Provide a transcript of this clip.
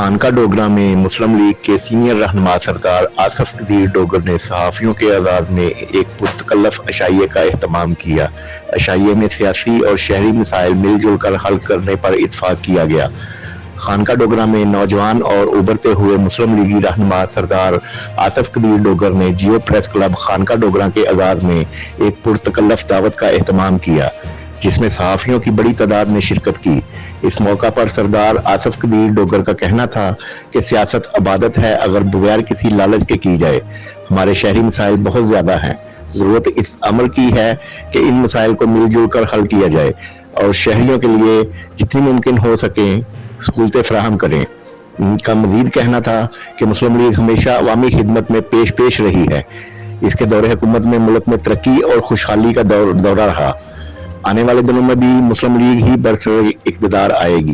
खानका डोगरा में मुस्लिम लीग के सीनियर रहनुमा सरदार आसफ कदीर डोगर ने सहाफ़ियों के एजाज़ में एक पुरतकल्लफ अशाइये का एहतमाम किया। अशाइये में सियासी और शहरी मसाइल मिलजुल कर हल करने पर इत्फाक किया गया। खानका डोगरा में नौजवान और उभरते हुए मुस्लिम लीगी रहनुमा सरदार आसफ कदीर डोगर ने जियो प्रेस क्लब खानका डोगरा के एजाज़ में एक पुरतकल्लफ दावत का एहतमाम किया, जिसमें सहाफ़ियों की बड़ी तादाद ने शिरकत की। इस मौका पर सरदार आसफ कदीर डोगर का कहना था कि सियासत इबादत है अगर बगैर किसी लालच के की जाए। हमारे शहरी मसाइल बहुत ज़्यादा हैं, ज़रूरत इस अमल की है कि इन मसाइल को मिलजुल कर हल किया जाए और शहरियों के लिए जितनी मुमकिन हो सके सहूलतें फराहम करें। इनका मजीद कहना था कि मुस्लिम लीग हमेशा अवामी खिदमत में पेश रही है। इसके दौरे हुकूमत में मुल्क में तरक्की और खुशहाली का दौरा रहा। आने वाले दिनों में भी मुस्लिम लीग ही बरसर इक़्तिदार आएगी।